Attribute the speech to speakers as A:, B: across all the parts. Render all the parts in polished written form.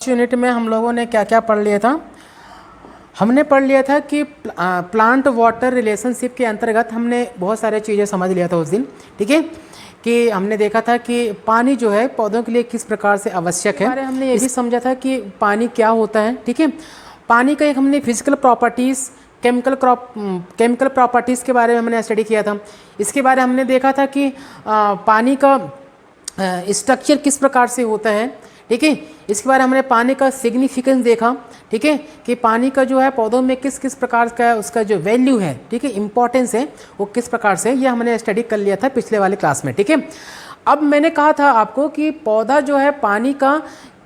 A: Unit में हम लोगों ने क्या क्या पढ़ लिया था। हमने पढ़ लिया था कि प्लांट वाटर रिलेशनशिप के अंतर्गत हमने बहुत सारे चीज़ें समझ लिया था उस दिन। ठीक है कि हमने देखा था कि पानी जो है पौधों के लिए किस प्रकार से आवश्यक है। हमने ये भी समझा था कि पानी क्या होता है। ठीक है, पानी का एक हमने फिजिकल प्रॉपर्टीज़ केमिकल प्रॉपर्टीज़ के बारे में हमने स्टडी किया था। इसके बारे में हमने देखा था कि पानी का स्ट्रक्चर किस प्रकार से होता है। ठीक है, इसके बारे में हमने पानी का सिग्निफिकेंस देखा। ठीक है, कि पानी का जो है पौधों में किस किस प्रकार का उसका जो वैल्यू है, ठीक है, इंपॉर्टेंस है, वो किस प्रकार से, ये हमने स्टडी कर लिया था पिछले वाले क्लास में। ठीक है, अब मैंने कहा था आपको कि पौधा जो है पानी का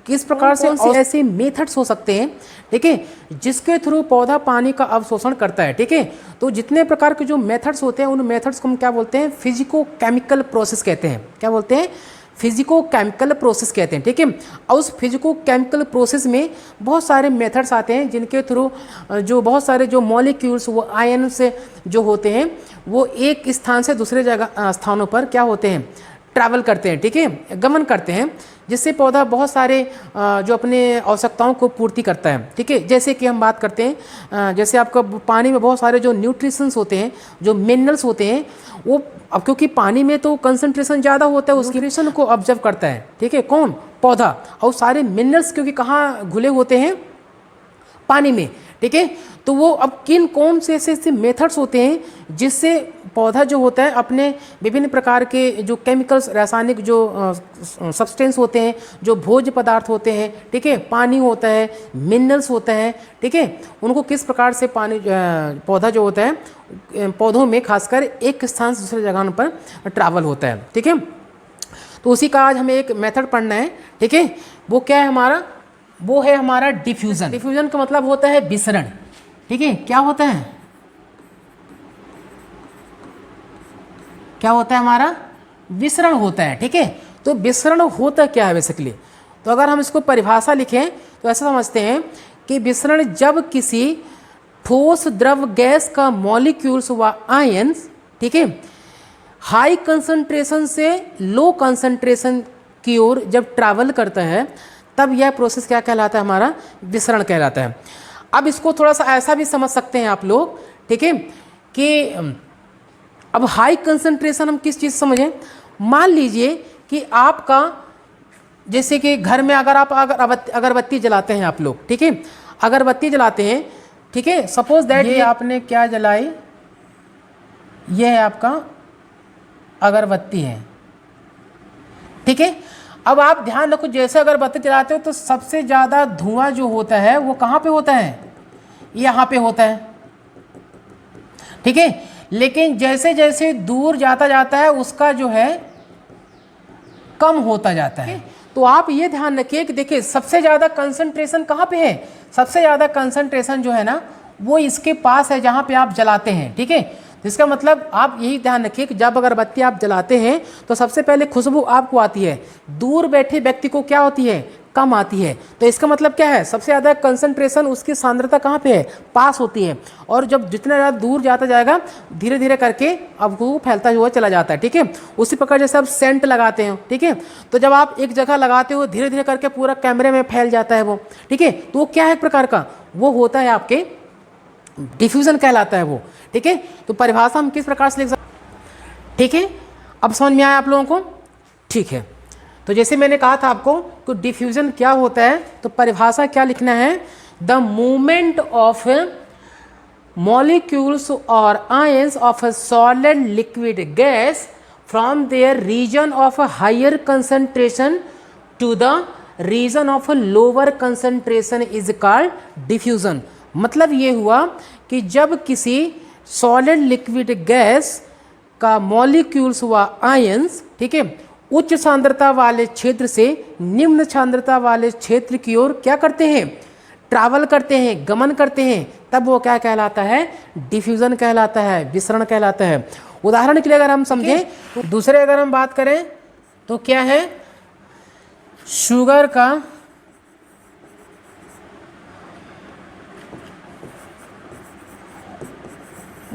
A: किस प्रकार से ऐसे मेथड्स हो सकते हैं, ठीक है, जिसके थ्रू पौधा पानी का अवशोषण करता है। ठीक है, तो जितने प्रकार के जो मेथड्स होते हैं उन मेथड्स को हम क्या बोलते हैं, फिजिको केमिकल प्रोसेस कहते हैं। क्या बोलते हैं? फिजिको केमिकल प्रोसेस कहते हैं। ठीक है, और उस फिजिको केमिकल प्रोसेस में बहुत सारे मेथड्स आते हैं जिनके थ्रू जो बहुत सारे जो मॉलिक्यूल्स वो आयन से जो होते हैं वो एक स्थान से दूसरे जगह स्थानों पर क्या होते हैं, ट्रैवल करते हैं। ठीक है, गमन करते हैं, जिससे पौधा बहुत सारे जो अपने आवश्यकताओं को पूर्ति करता है। ठीक है, जैसे कि हम बात करते हैं जैसे आपका पानी में बहुत सारे जो न्यूट्रिशंस होते हैं, जो मिनरल्स होते हैं, वो अब क्योंकि पानी में तो कंसंट्रेशन ज़्यादा होता है, उसकी न्यूट्रिशन को ऑब्जर्व करता है। ठीक है, कौन? पौधा। और सारे मिनरल्स क्योंकि कहाँ घुले होते हैं, पानी में। ठीक है, तो वो अब कौन से ऐसे मेथड्स होते हैं जिससे पौधा जो होता है अपने विभिन्न प्रकार के जो केमिकल्स, रासायनिक जो सब्सटेंस होते हैं, जो भोज्य पदार्थ होते हैं, ठीक है, पानी होता है, मिनरल्स होता है, ठीक है, उनको किस प्रकार से पानी पौधा जो होता है पौधों में खासकर एक स्थान से दूसरे जगह पर ट्रैवल होता है। ठीक है, तो उसी का आज हमें एक मेथड पढ़ना है। ठीक है, वो क्या है हमारा? वो है हमारा डिफ्यूज़न। डिफ्यूज़न का मतलब होता है विसरण। ठीक है, क्या होता है? क्या होता है हमारा? विसरण होता है। ठीक है, तो विसरण होता क्या है बेसिकली? तो अगर हम इसको परिभाषा लिखें तो ऐसा समझते हैं कि विसरण जब किसी ठोस द्रव गैस का मॉलिक्यूल्स व आयंस, ठीक है, हाई कंसंट्रेशन से लो कंसंट्रेशन की ओर जब ट्रैवल करता है तब यह प्रोसेस क्या कहलाता है? हमारा विसरण कहलाता है। अब इसको थोड़ा सा ऐसा भी समझ सकते हैं आप लोग, ठीक है, कि अब हाई कंसंट्रेशन हम किस चीज़ समझें? मान लीजिए कि आपका जैसे कि घर में अगर आप अगरबत्ती जलाते हैं आप लोग, ठीक है, अगरबत्ती जलाते हैं, ठीक है, सपोज दैट ये आपने क्या जलाई, ये है आपका अगरबत्ती है। ठीक है, अब आप ध्यान रखो, जैसे अगरबत्ती जलाते हो तो सबसे ज़्यादा धुआं जो होता है वो कहाँ पे होता है? यहाँ पे होता है। ठीक है, लेकिन जैसे जैसे दूर जाता जाता है उसका जो है कम होता जाता है। तो आप ये ध्यान रखिए कि देखिए सबसे ज़्यादा कंसंट्रेशन कहाँ पे है? सबसे ज़्यादा कंसंट्रेशन जो है ना वो इसके पास है जहाँ पे आप जलाते हैं। ठीक है, इसका मतलब आप यही ध्यान रखिए कि जब अगरबत्ती आप जलाते हैं तो सबसे पहले खुशबू आपको आती है, दूर बैठे व्यक्ति को क्या होती है? कम आती है। तो इसका मतलब क्या है? सबसे ज़्यादा कंसंट्रेशन उसकी सांद्रता कहाँ पे है? पास होती है। और जब जितना ज़्यादा दूर जाता जाएगा धीरे धीरे करके अब वो फैलता हुआ चला जाता है। ठीक है, उसी प्रकार जैसे आप सेंट लगाते हैं, ठीक है, तो जब आप एक जगह लगाते हो धीरे धीरे करके पूरा कैमरे में फैल जाता है वो। ठीक है, तो वो क्या है एक प्रकार का? वो होता है आपके डिफ्यूज़न कहलाता है वो। ठीक है, तो परिभाषा हम किस प्रकार से लिख सकते? ठीक है, अब समझ में आया आप लोगों को? ठीक है, तो जैसे मैंने कहा था आपको कि डिफ्यूज़न क्या होता है, तो परिभाषा क्या लिखना है? द मूवमेंट ऑफ मॉलिक्यूल्स और ions of a solid liquid gas from their region of a higher concentration to the region of a lower concentration is called diffusion. मतलब ये हुआ कि जब किसी सॉलिड लिक्विड गैस का मॉलिक्यूल्स व ions, ठीक है, उच्च सांद्रता वाले क्षेत्र से निम्न सांद्रता वाले क्षेत्र की ओर क्या करते हैं? ट्रैवल करते हैं, गमन करते हैं, तब वो क्या कहलाता है? डिफ्यूज़न कहलाता है, विसरण कहलाता है। उदाहरण के लिए अगर हम समझें तो दूसरे अगर हम बात करें तो क्या है? शुगर का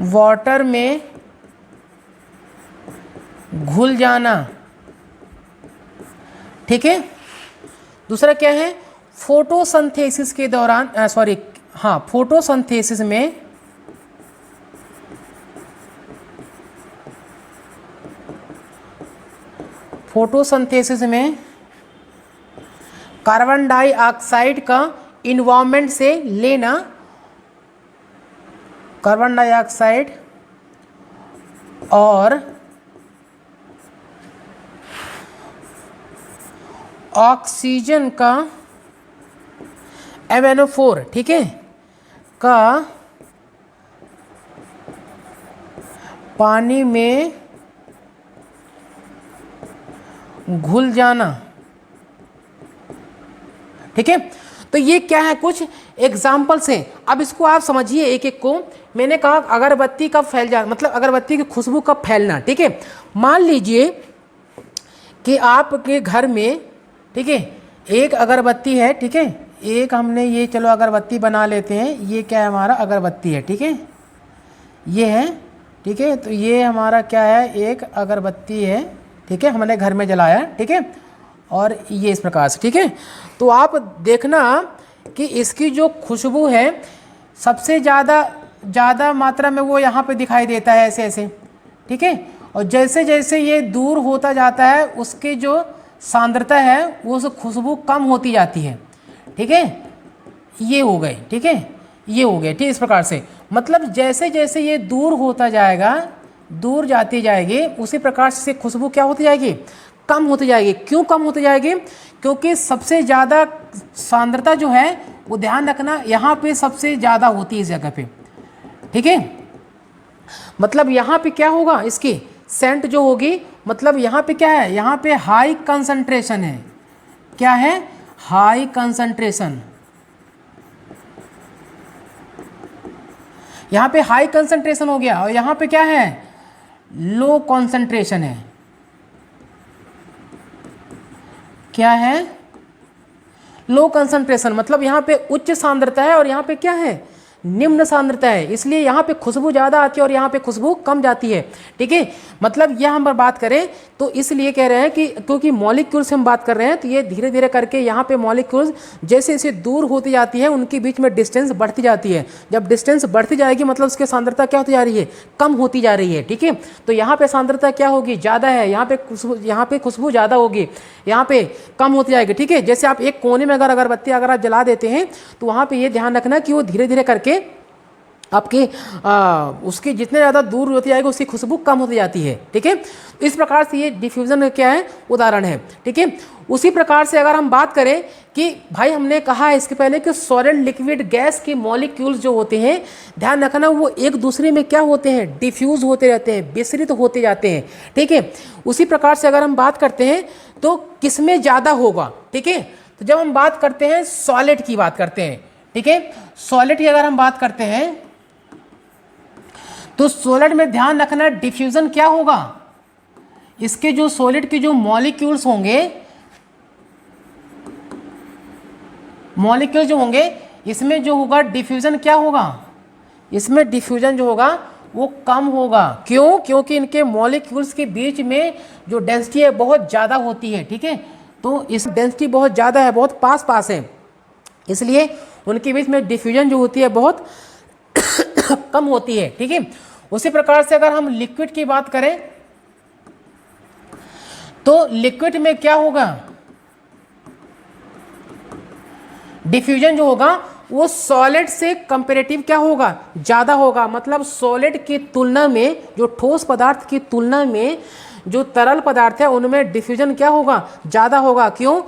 A: वाटर में घुल जाना। ठीक है, दूसरा क्या है? फोटोसिंथेसिस के दौरान फोटोसिंथेसिस में कार्बन डाइऑक्साइड का इन्वायरमेंट से लेना, कार्बन डाइऑक्साइड और ऑक्सीजन का MnO4, ठीक है, का पानी में घुल जाना, ठीक है। तो ये क्या है, कुछ एग्जाम्पल्स हैं। अब इसको आप समझिए एक एक को। मैंने कहा अगरबत्ती कब फैल जा, मतलब अगरबत्ती की खुशबू कब फैलना, ठीक है। मान लीजिए कि आपके घर में, ठीक है, एक अगरबत्ती है, ठीक है, एक हमने ये, चलो अगरबत्ती बना लेते हैं, ये क्या है, हमारा अगरबत्ती है, ठीक है, ये है, ठीक है। तो ये हमारा क्या है, एक अगरबत्ती है, ठीक है, हमने घर में जलाया, ठीक है, और ये इस प्रकार से, ठीक है। तो आप देखना कि इसकी जो खुशबू है सबसे ज़्यादा मात्रा में वो यहाँ पे दिखाई देता है, ऐसे ऐसे, ठीक है। और जैसे जैसे ये दूर होता जाता है उसकी जो सांद्रता है वो उस खुशबू कम होती जाती है, ठीक है। ये हो गए, ठीक है, ये हो गए, ठीक, इस प्रकार से। मतलब जैसे जैसे ये दूर होता जाएगा, दूर जाती जाएगी, उसी प्रकार से खुशबू क्या होती जाएगी, कम होती जाएगी। क्यों कम होती जाएगी? क्योंकि सबसे ज़्यादा सांद्रता जो है वो, ध्यान रखना, यहाँ पे सबसे ज़्यादा होती है इस जगह पे, ठीक है। मतलब यहाँ पे क्या होगा, इसकी सेंट जो होगी, मतलब यहाँ पे क्या है, यहाँ पे हाई कंसंट्रेशन है। क्या है? High concentration. यहाँ पे हाई कंसंट्रेशन हो गया, और यहाँ पे क्या है, लो कंसंट्रेशन है। क्या है? Low concentration. मतलब यहाँ पे उच्च सांद्रता है और यहाँ पे क्या है, निम्न सांद्रता है, इसलिए यहाँ पे खुशबू ज़्यादा आती है और यहाँ पे खुशबू कम जाती है, ठीक है। मतलब यह हम बात करें तो इसलिए कह रहे हैं कि क्योंकि मॉलिक्यूल्स हम बात कर रहे हैं, तो ये धीरे धीरे करके यहाँ पे मॉलिक्यूल्स जैसे जैसे दूर होती जाती है उनके बीच में डिस्टेंस बढ़ती जाती है। जब डिस्टेंस बढ़ती जाएगी मतलब उसकी सांद्रता क्या होती जा रही है, कम होती जा रही है, ठीक है। तो यहाँ पे सांद्रता क्या होगी, ज़्यादा है, यहाँ पे खुशबू ज़्यादा होगी, यहाँ पे कम होती जाएगी, ठीक है। जैसे आप एक कोने में अगर अगरबत्ती अगर आप जला देते हैं तो वहाँ पे ये ध्यान रखना कि वो धीरे धीरे करके आपके उसकी जितने ज़्यादा दूर होती जाएगी उसकी खुशबू कम होती जाती है, ठीक है। इस प्रकार से ये डिफ्यूज़न क्या है, उदाहरण है, ठीक है। उसी प्रकार से अगर हम बात करें कि भाई हमने कहा इसके पहले कि सॉलिड लिक्विड गैस के मॉलिक्यूल्स जो होते हैं, ध्यान रखना वो एक दूसरे में क्या होते हैं, डिफ्यूज़ होते रहते हैं, विसरित होते जाते हैं, ठीक है। उसी प्रकार से अगर हम बात करते हैं तो किसमें ज़्यादा होगा, ठीक है। तो जब हम बात करते हैं सॉलिड की बात करते हैं, ठीक है, सॉलिड की अगर हम बात करते हैं तो सॉलिड में ध्यान रखना डिफ्यूजन क्या होगा, इसके जो सॉलिड के जो मॉलिक्यूल्स होंगे, मॉलिक्यूल जो होंगे इसमें जो होगा डिफ्यूजन क्या होगा, इसमें डिफ्यूजन जो होगा वो कम होगा। क्यों? क्योंकि इनके मॉलिक्यूल्स के बीच में जो डेंसिटी है बहुत ज़्यादा होती है, ठीक है। तो इस डेंसिटी बहुत ज़्यादा है, बहुत पास पास है, इसलिए उनके बीच में डिफ्यूजन जो होती है बहुत कम होती है, ठीक है। उसी प्रकार से अगर हम लिक्विड की बात करें तो लिक्विड में क्या होगा, डिफ्यूजन जो होगा वो सॉलिड से कंपैरेटिव क्या होगा, ज़्यादा होगा। मतलब सॉलिड की तुलना में, जो ठोस पदार्थ की तुलना में जो तरल पदार्थ है उनमें डिफ्यूजन क्या होगा, ज़्यादा होगा। क्यों?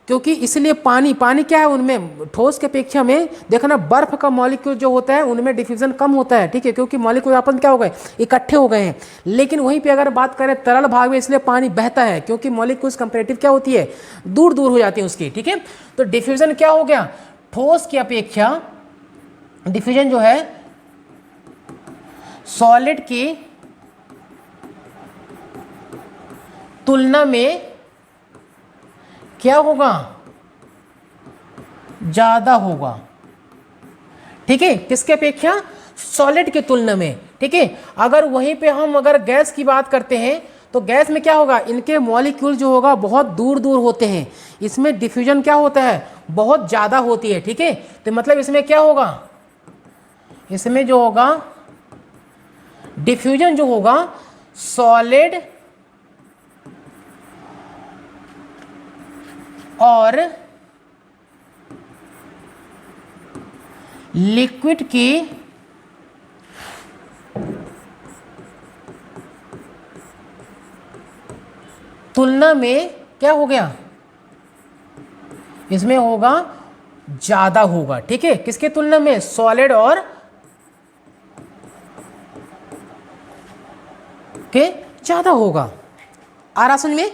A: क्योंकि इसलिए पानी क्या है उनमें, ठोस के अपेक्षा में देखना बर्फ का मॉलिक्यूल जो होता है उनमें डिफ्यूजन कम होता है, ठीक है, क्योंकि मॉलिक्यूल अपन क्या हो गए, इकट्ठे हो गए हैं। लेकिन वहीं पे अगर बात करें तरल भाग में, इसलिए पानी बहता है क्योंकि मॉलिक्यूल्स कंपैरेटिव क्या होती है, दूर दूर हो जाती है उसकी, ठीक है। तो डिफ्यूजन क्या हो गया, ठोस की अपेक्षा डिफ्यूजन जो है सॉलिड की तुलना में क्या होगा, ज़्यादा होगा, ठीक है, किसके अपेक्षा, सॉलिड की तुलना में, ठीक है। अगर वहीं पे हम अगर गैस की बात करते हैं तो गैस में क्या होगा, इनके मॉलिक्यूल जो होगा बहुत दूर दूर होते हैं, इसमें डिफ्यूजन क्या होता है, बहुत ज़्यादा होती है, ठीक है। तो मतलब इसमें क्या होगा, इसमें जो होगा डिफ्यूजन जो होगा सॉलिड और लिक्विड की तुलना में क्या हो गया, इसमें होगा ज्यादा होगा, ठीक है। किसके तुलना में, सॉलिड और के ज्यादा होगा। आ रहा समझ में।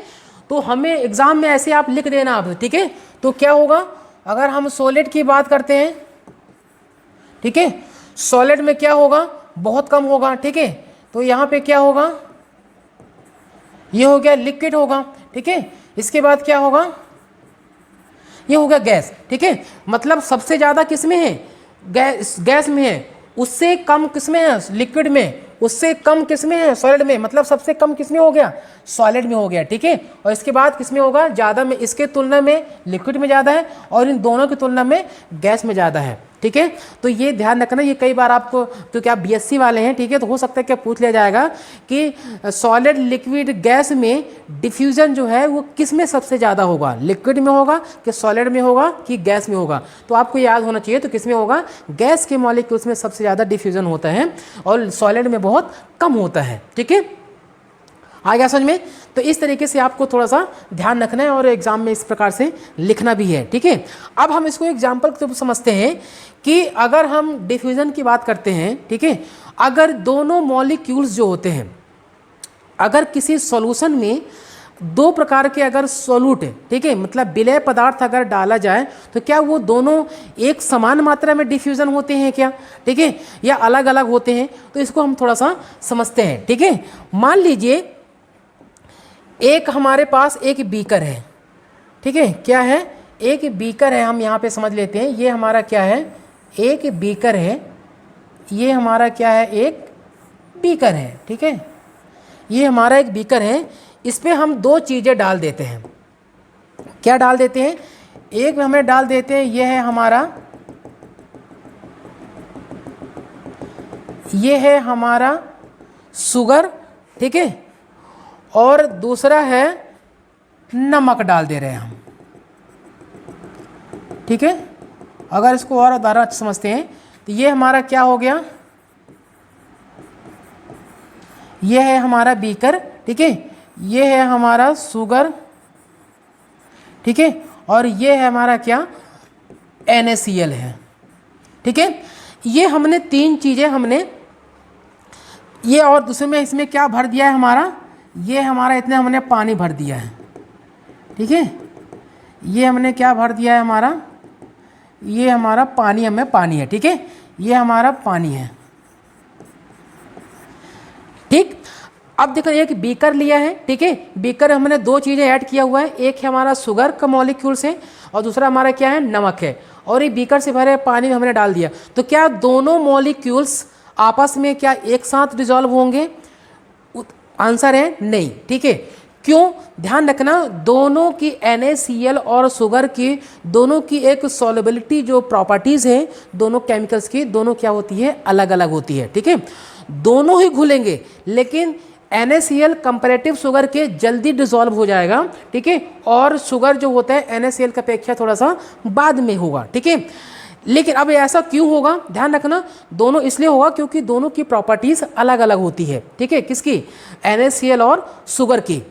A: तो हमें एग्जाम में ऐसे आप लिख देना आप, ठीक है। तो क्या होगा, अगर हम सॉलिड की बात करते हैं, ठीक है, सॉलिड में क्या होगा, बहुत कम होगा, ठीक है। तो यहाँ पे क्या होगा, ये हो गया लिक्विड होगा, ठीक है। इसके बाद क्या होगा, ये हो गया गैस, ठीक है। मतलब सबसे ज़्यादा किस में है, गैस में है, उससे कम किस में है, लिक्विड में, उससे कम किस में है, सॉलिड में। मतलब सबसे कम किस में हो गया, सॉलिड में हो गया, ठीक है। और इसके बाद किस में होगा, ज़्यादा में, इसके तुलना में लिक्विड में ज़्यादा है और इन दोनों की तुलना में गैस में ज़्यादा है, ठीक है। तो ये ध्यान रखना, ये कई बार आपको, क्योंकि आप बीएससी वाले हैं, ठीक है, तो हो सकता है क्या पूछ लिया जाएगा कि सॉलिड लिक्विड गैस में डिफ्यूजन जो है वो किस में सबसे ज़्यादा होगा, लिक्विड में होगा कि सॉलिड में होगा कि गैस में होगा। तो आपको याद होना चाहिए, तो किस में होगा, गैस के मॉलिक्यूल्स में सबसे ज़्यादा डिफ्यूजन होता है और सॉलिड में बहुत कम होता है, ठीक है। आ गया समझ में। तो इस तरीके से आपको थोड़ा सा ध्यान रखना है और एग्जाम में इस प्रकार से लिखना भी है, ठीक है। अब हम इसको एग्जाम्पल के तो समझते हैं कि अगर हम डिफ्यूजन की बात करते हैं, ठीक है, अगर दोनों मॉलिक्यूल्स जो होते हैं, अगर किसी सॉल्यूशन में दो प्रकार के अगर सोल्यूट, ठीक है, मतलब विलय पदार्थ अगर डाला जाए तो क्या वो दोनों एक समान मात्रा में डिफ्यूजन होते हैं क्या, ठीक है, या अलग अलग होते हैं। तो इसको हम थोड़ा सा समझते हैं, ठीक है। मान लीजिए एक हमारे पास एक बीकर है, ठीक है, क्या है, एक बीकर है, हम यहाँ पे समझ लेते हैं, ये हमारा क्या है, एक बीकर है, ये हमारा क्या है, एक बीकर है, ठीक है, ये हमारा एक बीकर है। इस पर हम दो चीज़ें डाल देते हैं, क्या डाल देते हैं, एक में हमें डाल देते हैं, ये है हमारा, ये है हमारा शुगर, ठीक है, और दूसरा है नमक डाल दे रहे हैं हम, ठीक है। अगर इसको और उदाहरण समझते हैं तो ये हमारा क्या हो गया, ये है हमारा बीकर, ठीक है, ये है हमारा शुगर, ठीक है, और ये है हमारा क्या, NaCl है, ठीक है। ये हमने तीन चीज़ें हमने, ये और दूसरे में इसमें क्या भर दिया है हमारा, ये हमारा इतने हमने पानी भर दिया है, ठीक है, ये हमने क्या भर दिया है हमारा, ये हमारा पानी, हमें पानी है, ठीक है, ये हमारा पानी है, ठीक। अब देखो एक बीकर लिया है, ठीक है, बीकर हमने दो चीज़ें ऐड किया हुआ है, एक है हमारा शुगर का मॉलिक्यूल्स है और दूसरा हमारा क्या है, नमक है, और ये बीकर से भरे पानी हमने डाल दिया। तो क्या दोनों मॉलिक्यूल्स आपस में क्या एक साथ डिसॉल्व होंगे, आंसर है नहीं, ठीक है। क्यों, ध्यान रखना, दोनों की NaCl और शुगर की दोनों की एक सॉल्युबिलिटी जो प्रॉपर्टीज़ हैं दोनों केमिकल्स की, दोनों क्या होती है, अलग अलग होती है, ठीक है। दोनों ही घुलेंगे लेकिन NaCl कंपैरेटिव शुगर के जल्दी डिसॉल्व हो जाएगा, ठीक है, और शुगर जो होता है NaCl की अपेक्षा थोड़ा सा बाद में होगा, ठीक है। लेकिन अब ऐसा क्यों होगा, ध्यान रखना, दोनों इसलिए होगा क्योंकि दोनों की प्रॉपर्टीज़ अलग अलग होती है, ठीक है, किसकी, NaCl और शुगर की,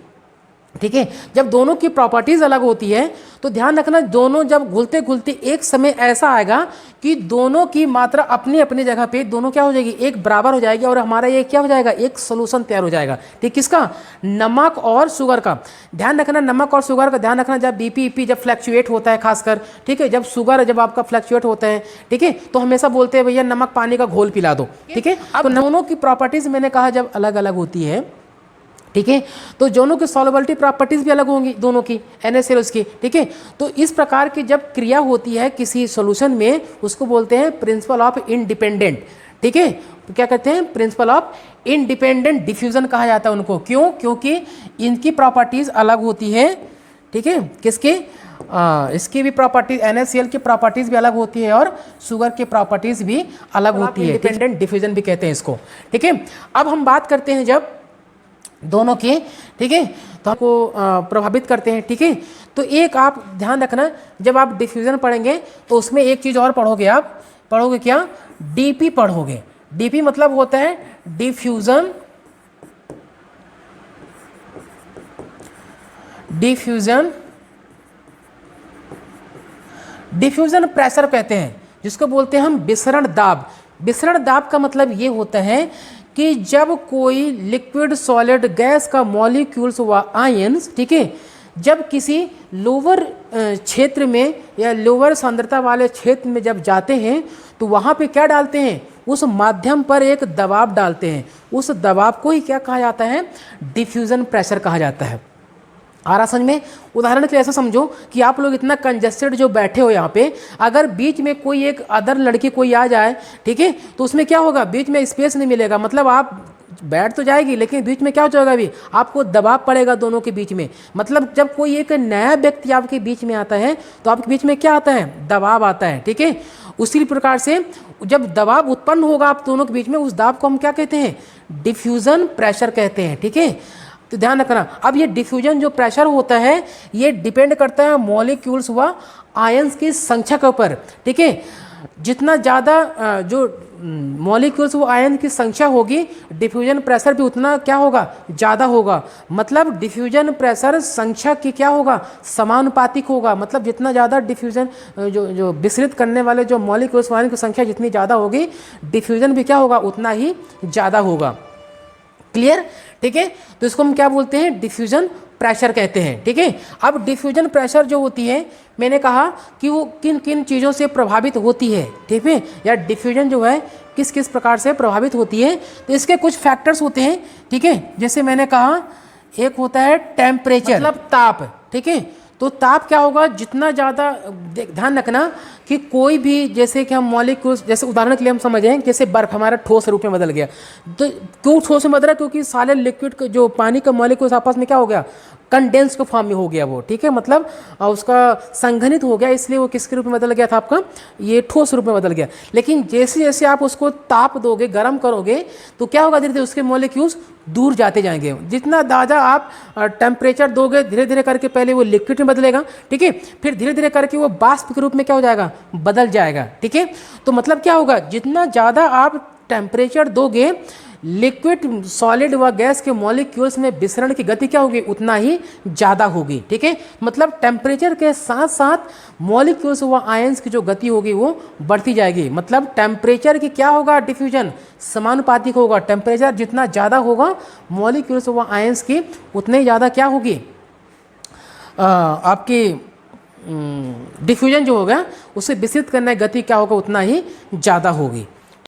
A: ठीक है। जब दोनों की प्रॉपर्टीज़ अलग होती है तो ध्यान रखना, दोनों जब घुलते घुलते एक समय ऐसा आएगा कि दोनों की मात्रा अपनी अपनी जगह पे दोनों क्या हो जाएगी, एक बराबर हो जाएगी और हमारा ये क्या हो जाएगा, एक सोल्यूशन तैयार हो जाएगा, ठीक। किसका, नमक और शुगर का। ध्यान रखना, नमक और शुगर का ध्यान रखना, जब BP जब फ्लैक्चुएट होता है खासकर, ठीक है, जब शुगर जब आपका फ्लैक्चुएट होता है, ठीक है, तो हमेशा बोलते हैं भैया नमक पानी का घोल पिला दो, ठीक है। अब दोनों की प्रॉपर्टीज़ मैंने कहा जब अलग अलग होती है, ठीक है, तो दोनों की सॉल्युबिलिटी प्रॉपर्टीज भी अलग होंगी दोनों की, NaCl की, ठीक है। तो इस प्रकार की जब क्रिया होती है किसी सॉल्यूशन में, उसको बोलते हैं प्रिंसिपल ऑफ इंडिपेंडेंट, ठीक है। तो क्या कहते हैं, प्रिंसिपल ऑफ इंडिपेंडेंट डिफ्यूजन कहा जाता है उनको। क्यों, क्योंकि इनकी प्रॉपर्टीज अलग होती है, ठीक है, किसके, इसकी भी प्रॉपर्टीज, NaCl की प्रॉपर्टीज़ भी अलग होती है और शुगर की प्रॉपर्टीज़ भी अलग होती है। इंडिपेंडेंट डिफ्यूजन भी कहते हैं इसको, ठीक है। अब हम बात करते हैं जब दोनों के, ठीक है, तो आपको प्रभावित करते हैं, ठीक है। तो एक आप ध्यान रखना, जब आप डिफ्यूज़न पढ़ेंगे तो उसमें एक चीज़ और पढ़ोगे, आप पढ़ोगे क्या, डीपी पढ़ोगे। डीपी मतलब होता है डिफ्यूज़न, डिफ्यूज़न प्रेशर कहते हैं, जिसको बोलते हैं हम विसरण दाब। विसरण दाब का मतलब ये होता है कि जब कोई लिक्विड, सॉलिड, गैस का मॉलिक्यूल्स व आयंस, ठीक है, जब किसी लोअर क्षेत्र में या लोअर सांद्रता वाले क्षेत्र में जब जाते हैं तो वहाँ पे क्या डालते हैं, उस माध्यम पर एक दबाव डालते हैं। उस दबाव को ही क्या कहा जाता है, डिफ्यूज़न प्रेशर कहा जाता है। आ रहा समझ में? उदाहरण के लिए ऐसा समझो कि आप लोग इतना कंजस्टेड जो बैठे हो यहाँ पे, अगर बीच में कोई एक अदर लड़की कोई आ जाए, ठीक है, तो उसमें क्या होगा, बीच में स्पेस नहीं मिलेगा। मतलब आप बैठ तो जाएगी लेकिन बीच में क्या हो जाएगा, अभी आपको दबाव पड़ेगा दोनों के बीच में। मतलब जब कोई एक नया व्यक्ति आपके बीच में आता है तो आपके बीच में क्या आता है, दबाव आता है, ठीक है। उसी प्रकार से जब दबाव उत्पन्न होगा आप दोनों के बीच में, उस दबाव को हम क्या कहते हैं, डिफ्यूज़न प्रेशर कहते हैं, ठीक है। तो ध्यान रखना, अब ये डिफ्यूजन जो प्रेशर होता है ये डिपेंड करता है मॉलिक्यूल्स व आयंस की संख्या के ऊपर, ठीक है। जितना ज़्यादा जो मॉलिक्यूल्स व आयन की संख्या होगी, डिफ्यूजन प्रेशर भी उतना क्या होगा, ज़्यादा होगा। मतलब डिफ्यूजन प्रेशर संख्या की क्या होगा, समानुपातिक होगा। मतलब जितना ज़्यादा डिफ्यूजन जो विसरित करने वाले जो मॉलिक्यूल्स व आयन की संख्या जितनी ज़्यादा होगी, डिफ्यूजन भी क्या होगा, उतना ही ज़्यादा होगा। क्लियर, ठीक है। तो इसको हम क्या बोलते हैं, डिफ्यूजन प्रेशर कहते हैं, ठीक है। अब डिफ्यूजन प्रेशर जो होती है, मैंने कहा कि वो किन किन चीज़ों से प्रभावित होती है, ठीक है, या डिफ्यूजन जो है किस किस प्रकार से प्रभावित होती है। तो इसके कुछ फैक्टर्स होते हैं, ठीक है। जैसे मैंने कहा एक होता है टेम्परेचर, मतलब ताप, ठीक है। तो ताप क्या होगा, जितना ज़्यादा, ध्यान रखना कि कोई भी, जैसे कि हम मॉलिक्यूल्स, जैसे उदाहरण के लिए हम समझें, जैसे बर्फ हमारा ठोस रूप में बदल गया, तो क्यों ठोस में बदला, क्योंकि सारे लिक्विड जो पानी का मॉलिक्यूल्स आपस में क्या हो गया, कंडेंस के फॉर्म में हो गया वो, ठीक है। मतलब उसका संघनित हो गया, इसलिए वो किसके रूप में बदल गया था, आपका ये ठोस रूप में बदल गया। लेकिन जैसे जैसे आप उसको ताप दोगे, गर्म करोगे, तो क्या होगा, धीरे धीरे उसके मॉलिक्यूल्स दूर जाते जाएंगे। जितना ज़्यादा आप टेम्परेचर दोगे, धीरे धीरे करके पहले वो लिक्विड में बदलेगा, ठीक है, फिर धीरे धीरे करके वो वाष्प के रूप में क्या हो जाएगा, बदल जाएगा, ठीक है। तो मतलब क्या होगा, जितना ज़्यादा आप टेम्परेचर दोगे, लिक्विड, सॉलिड व गैस के मॉलिक्यूल्स में विसरण की गति क्या होगी, उतना ही ज़्यादा होगी, ठीक है। मतलब टेम्परेचर के साथ साथ मॉलिक्यूल्स व आयंस की जो गति होगी वो बढ़ती जाएगी। मतलब टेम्परेचर की क्या होगा, डिफ्यूजन समानुपातिक होगा। टेम्परेचर जितना ज़्यादा होगा, मॉलिक्यूल्स व आयंस की उतने ही ज़्यादा क्या होगी, आपकी डिफ्यूजन जो होगा उसे विसरित करने की गति क्या होगा, उतना ही ज़्यादा होगी।